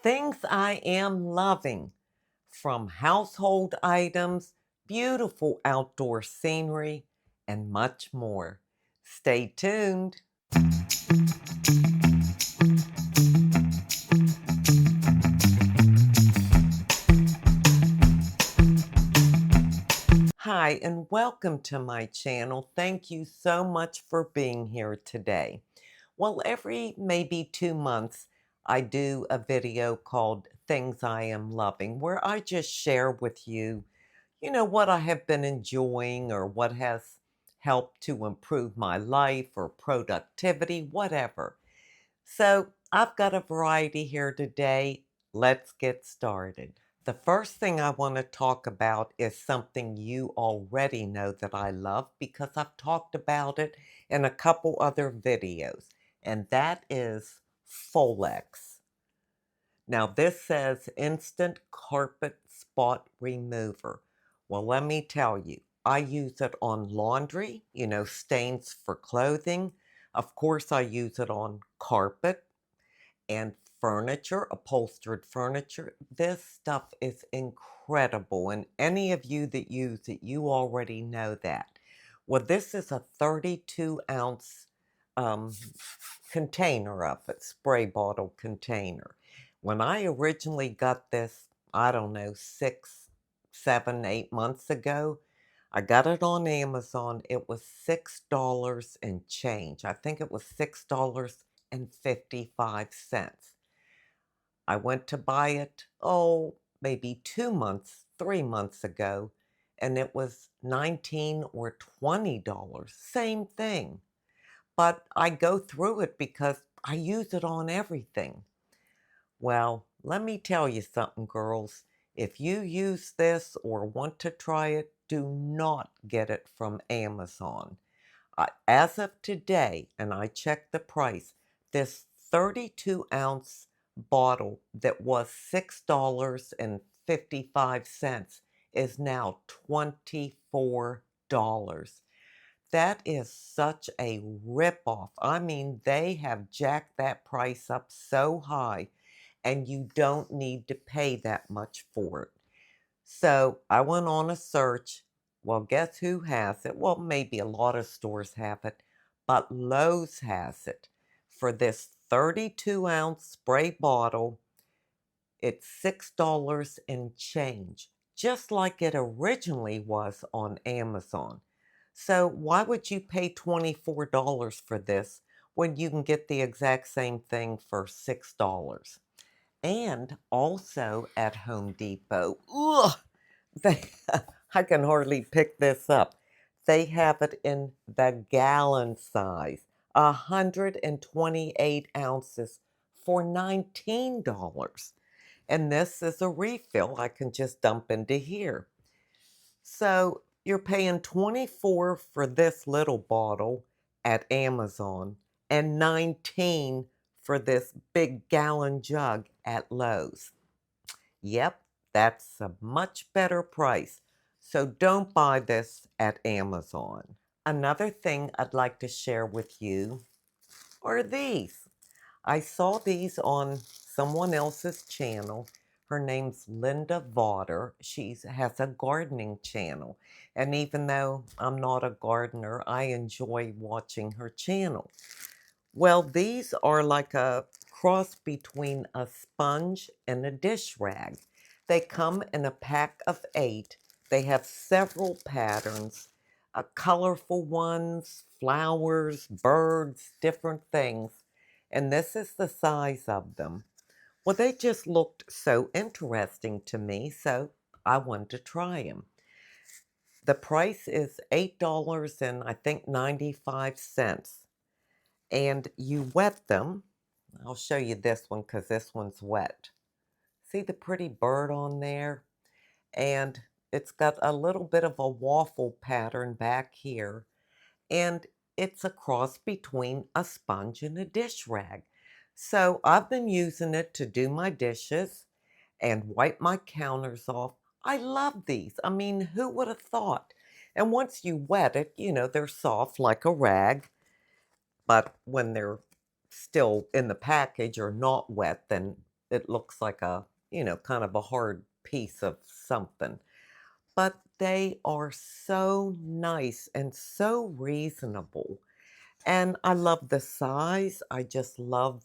Things I am loving, from household items, beautiful outdoor scenery, and much more. Stay tuned. Hi, and welcome to my channel. Thank you so much for being here today. Well, every maybe 2 months, I do a video called Things I Am Loving, where I just share with you, what I have been enjoying or what has helped to improve my life or productivity, whatever. So I've got a variety here today. Let's get started. The first thing I want to talk about is something you already know that I love because I've talked about it in a couple other videos, and that is Folex. Now, this says Instant Carpet Spot Remover. Well, let me tell you, I use it on laundry, stains for clothing. Of course, I use it on carpet and furniture, upholstered furniture. This stuff is incredible. And any of you that use it, you already know that. Well, this is a 32-ounce um, container of it, spray bottle container. When I originally got this, I don't know, 6, 7, 8 months ago, I got it on Amazon. It was $6 and change. I think it was $6.55. I went to buy it, maybe 2 months, 3 months ago, and it was $19 or $20. Same thing. But I go through it because I use it on everything. Well, let me tell you something, girls. If you use this or want to try it, do not get it from Amazon. As of today, and I checked the price, this 32-ounce bottle that was $6.55 is now $24. That is such a ripoff. I mean, they have jacked that price up so high, and you don't need to pay that much for it. So I went on a search. Well, guess who has it? Well, maybe a lot of stores have it, but Lowe's has it. For this 32-ounce spray bottle, it's $6 and change, just like it originally was on Amazon. So why would you pay $24 for this when you can get the exact same thing for $6? And also at Home Depot, ugh, they, I can hardly pick this up. They have it in the gallon size, 128 ounces for $19. And this is a refill I can just dump into here. So you're paying 24 for this little bottle at Amazon and 19 for this big gallon jug at Lowe's. Yep, that's a much better price. So don't buy this at Amazon. Another thing I'd like to share with you are these. I saw these on someone else's channel. Her name's Linda Vaughter. She has a gardening channel. And even though I'm not a gardener, I enjoy watching her channel. Well, these are like a cross between a sponge and a dish rag. They come in a pack of 8. They have several patterns, colorful ones, flowers, birds, different things. And this is the size of them. Well, they just looked so interesting to me, so I wanted to try them. The price is $8 and I think 95 cents. And you wet them. I'll show you this one because this one's wet. See the pretty bird on there? And it's got a little bit of a waffle pattern back here. And it's a cross between a sponge and a dish rag. So I've been using it to do my dishes and wipe my counters off. I love these. I mean, who would have thought? And once you wet it, they're soft like a rag. But when they're still in the package or not wet, then it looks like a, kind of a hard piece of something. But they are so nice and so reasonable. And I love the size. I just love,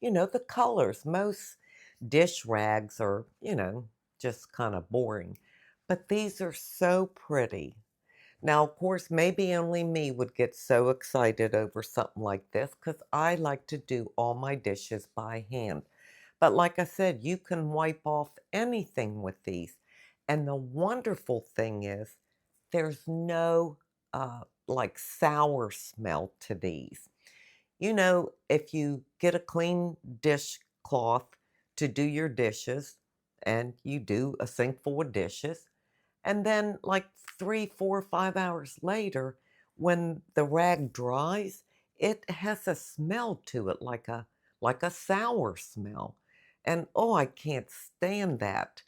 the colors. Most dish rags are, just kind of boring. But these are so pretty. Now, of course, maybe only me would get so excited over something like this because I like to do all my dishes by hand. But like I said, you can wipe off anything with these. And the wonderful thing is, there's no like sour smell to these. If you get a clean dishcloth to do your dishes, and you do a sink full of dishes, and then, like 3, 4, 5 hours later, when the rag dries, it has a smell to it, like a sour smell. And oh, I can't stand that.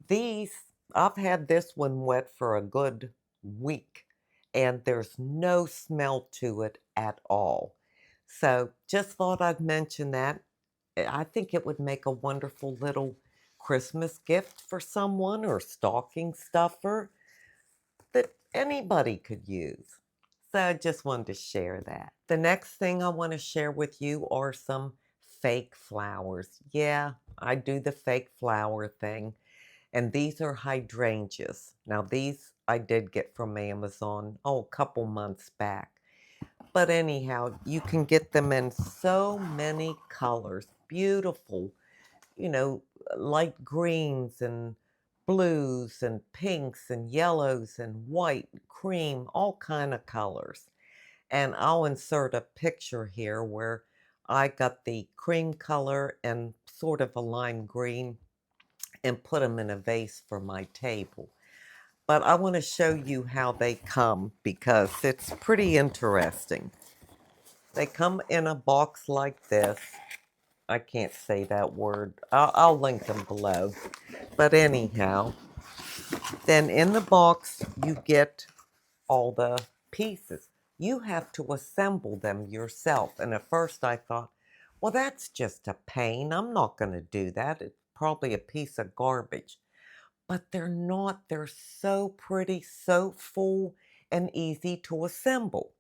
These, I've had this one wet for a good week, and there's no smell to it at all. So just thought I'd mention that. I think it would make a wonderful little Christmas gift for someone or stocking stuffer that anybody could use. So I just wanted to share that. The next thing I want to share with you are some fake flowers. Yeah, I do the fake flower thing. And these are hydrangeas. Now, these I did get from Amazon, a couple months back. But anyhow, you can get them in so many colors. Beautiful, you know, light greens and blues and pinks and yellows and white, cream, all kind of colors. And I'll insert a picture here where I got the cream color and sort of a lime green and put them in a vase for my table. But I want to show you how they come because it's pretty interesting. They come in a box like this. I can't say that word. I'll link them below. But anyhow, then in the box, you get all the pieces. You have to assemble them yourself. And at first I thought, well, that's just a pain. I'm not going to do that. It's probably a piece of garbage. But they're not. They're so pretty, so full, and easy to assemble.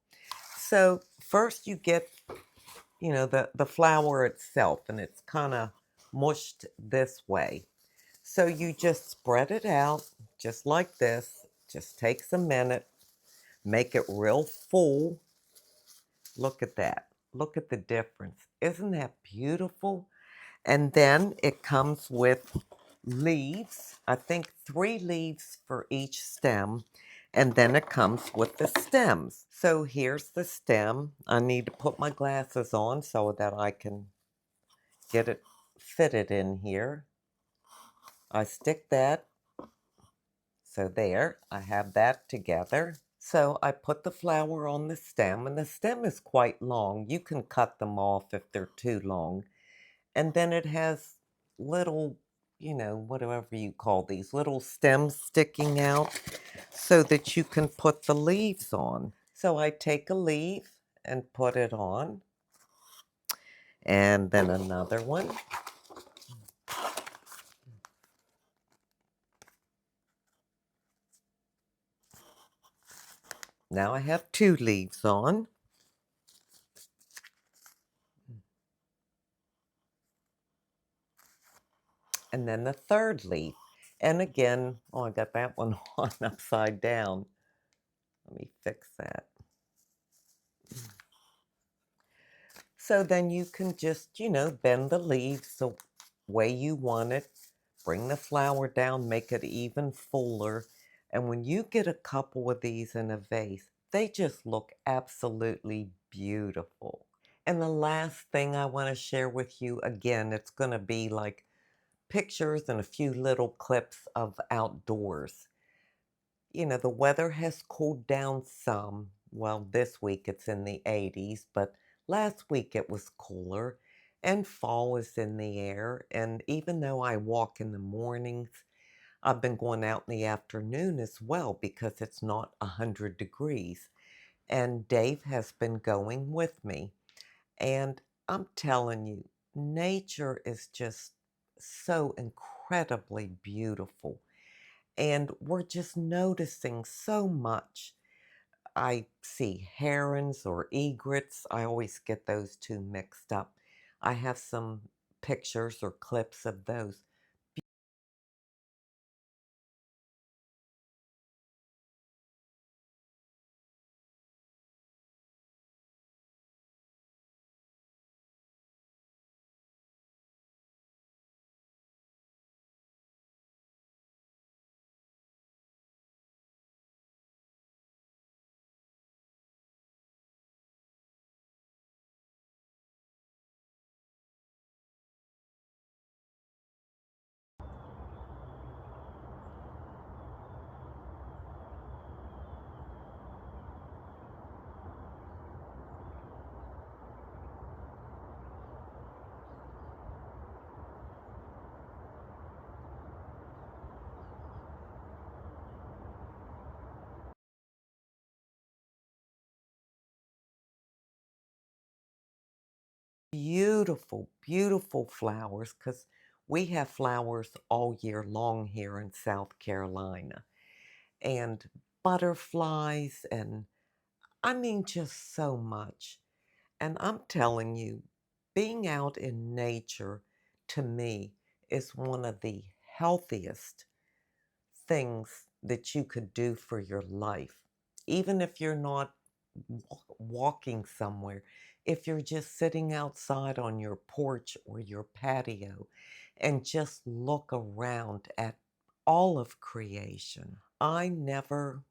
So first you get, the flour itself, and it's kind of mushed this way. So you just spread it out just like this. Just takes a minute. Make it real full. Look at that. Look at the difference. Isn't that beautiful? And then it comes with leaves. I think 3 leaves for each stem. And then it comes with the stems. So here's the stem. I need to put my glasses on so that I can get it fitted in here. I stick that. So there, I have that together. So I put the flower on the stem, and the stem is quite long. You can cut them off if they're too long. And then it has little, whatever you call these, little stems sticking out so that you can put the leaves on. So I take a leaf and put it on, and then another one. Now I have 2 leaves on. And then the third leaf. And again, I got that one on upside down. Let me fix that. So then you can just, bend the leaves the way you want it. Bring the flower down, make it even fuller. And when you get a couple of these in a vase, they just look absolutely beautiful. And the last thing I want to share with you, again, it's going to be like pictures and a few little clips of outdoors. The weather has cooled down some. Well, this week it's in the 80s, but last week it was cooler and fall is in the air. And even though I walk in the mornings, I've been going out in the afternoon as well because it's not 100 degrees. And Dave has been going with me. And I'm telling you, nature is just so incredibly beautiful. And we're just noticing so much. I see herons or egrets. I always get those two mixed up. I have some pictures or clips of those. Beautiful, beautiful flowers because we have flowers all year long here in South Carolina. And butterflies, and I mean, just so much. And I'm telling you, being out in nature to me is one of the healthiest things that you could do for your life. Even if you're not walking somewhere, if you're just sitting outside on your porch or your patio and just look around at all of creation. I never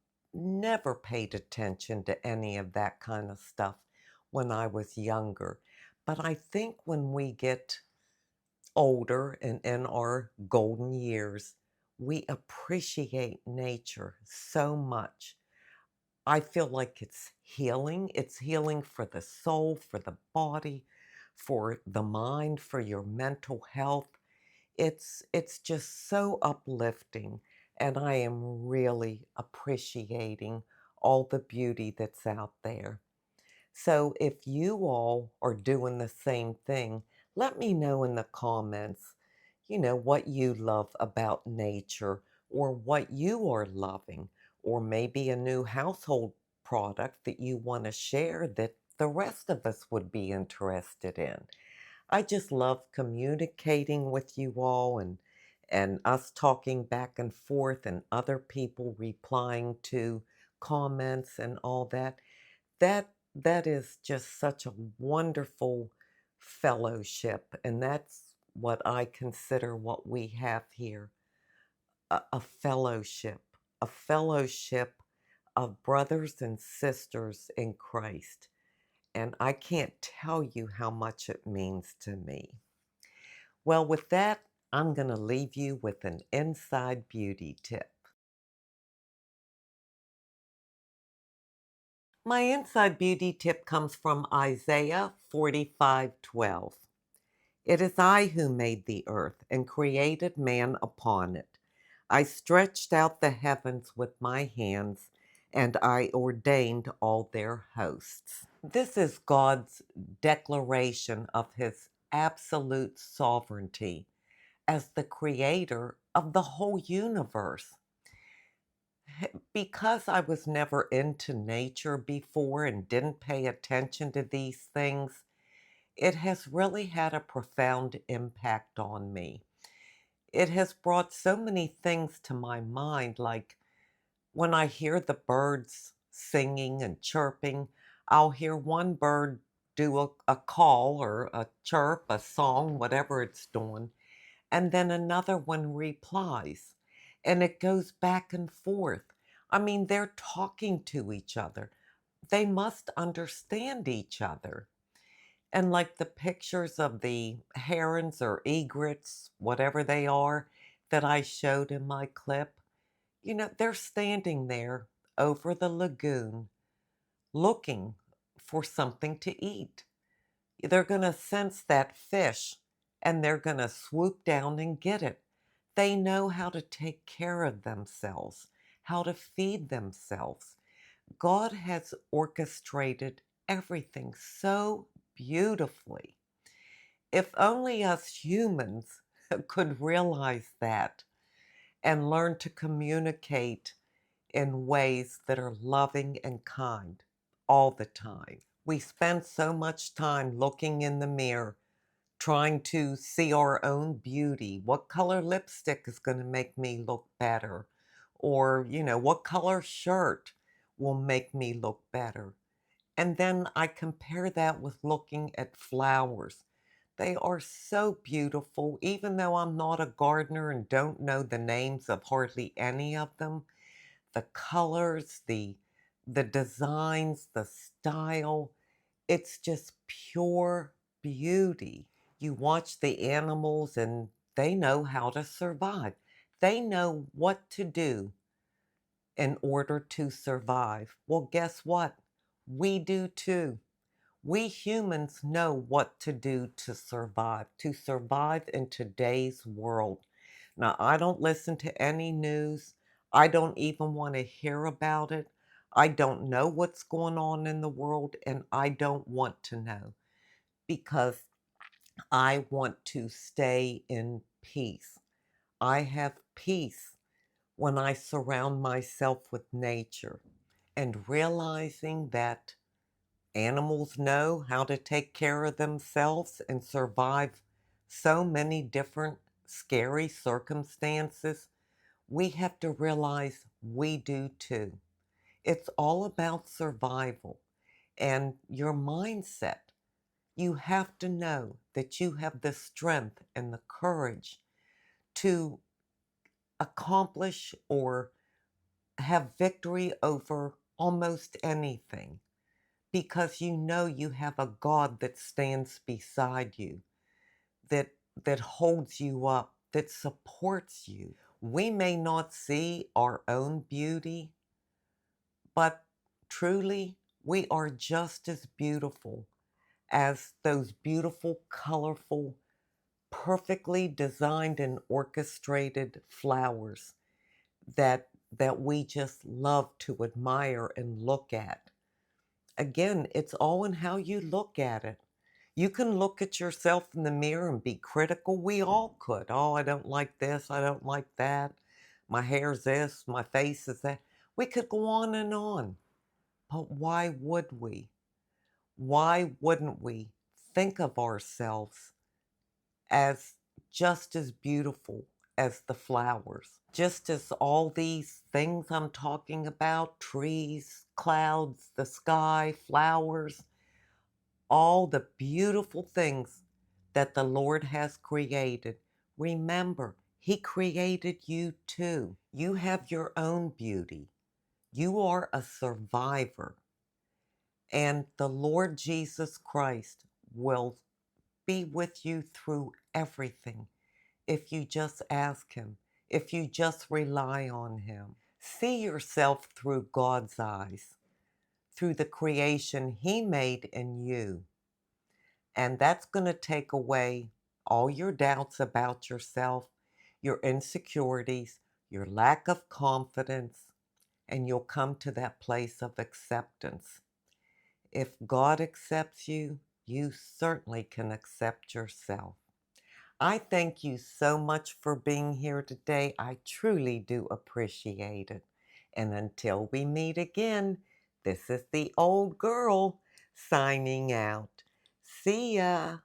paid attention to any of that kind of stuff when I was younger. But I think when we get older and in our golden years, we appreciate nature so much. I feel like it's healing. It's healing for the soul, for the body, for the mind, for your mental health. It's just so uplifting, and I am really appreciating all the beauty that's out there. So if you all are doing the same thing, let me know in the comments, what you love about nature or what you are loving, or maybe a new household product that you want to share that the rest of us would be interested in. I just love communicating with you all and us talking back and forth and other people replying to comments and all that. That is just such a wonderful fellowship, and that's what I consider what we have here, a fellowship of brothers and sisters in Christ. And I can't tell you how much it means to me. Well, with that, I'm going to leave you with an inside beauty tip. My inside beauty tip comes from Isaiah 45:12. It is I who made the earth and created man upon it. I stretched out the heavens with my hands, and I ordained all their hosts. This is God's declaration of his absolute sovereignty as the creator of the whole universe. Because I was never into nature before and didn't pay attention to these things, it has really had a profound impact on me. It has brought so many things to my mind, like when I hear the birds singing and chirping, I'll hear one bird do a call or a chirp, a song, whatever it's doing, and then another one replies. And it goes back and forth. I mean, they're talking to each other. They must understand each other. And like the pictures of the herons or egrets, whatever they are, that I showed in my clip, they're standing there over the lagoon looking for something to eat. They're going to sense that fish and they're going to swoop down and get it. They know how to take care of themselves, how to feed themselves. God has orchestrated everything so beautifully. If only us humans could realize that and learn to communicate in ways that are loving and kind all the time. We spend so much time looking in the mirror, trying to see our own beauty. What color lipstick is going to make me look better? Or, what color shirt will make me look better? And then I compare that with looking at flowers. They are so beautiful, even though I'm not a gardener and don't know the names of hardly any of them. The colors, the designs, the style, it's just pure beauty. You watch the animals and they know how to survive. They know what to do in order to survive. Well, guess what? We do too. We humans know what to do to survive in today's world. Now, I don't listen to any news. I don't even want to hear about it. I don't know what's going on in the world, and I don't want to know because I want to stay in peace. I have peace when I surround myself with nature and realizing that animals know how to take care of themselves and survive so many different scary circumstances. We have to realize we do too. It's all about survival and your mindset. You have to know that you have the strength and the courage to accomplish or have victory over almost anything because you know you have a God that stands beside you, that that holds you up, that supports you. We may not see our own beauty, but truly we are just as beautiful as those beautiful, colorful, perfectly designed and orchestrated flowers that we just love to admire and look at. Again, it's all in how you look at it. You can look at yourself in the mirror and be critical. We all could. Oh, I don't like this. I don't like that. My hair's this. My face is that. We could go on and on. But why would we? Why wouldn't we think of ourselves as just as beautiful as the flowers? Just as all these things I'm talking about, trees, clouds, the sky, flowers, all the beautiful things that the Lord has created. Remember, He created you too. You have your own beauty. You are a survivor. And the Lord Jesus Christ will be with you through everything if you just ask Him, if you just rely on Him. See yourself through God's eyes, through the creation He made in you. And that's going to take away all your doubts about yourself, your insecurities, your lack of confidence, and you'll come to that place of acceptance. If God accepts you, you certainly can accept yourself. I thank you so much for being here today. I truly do appreciate it. And until we meet again, this is the old girl signing out. See ya.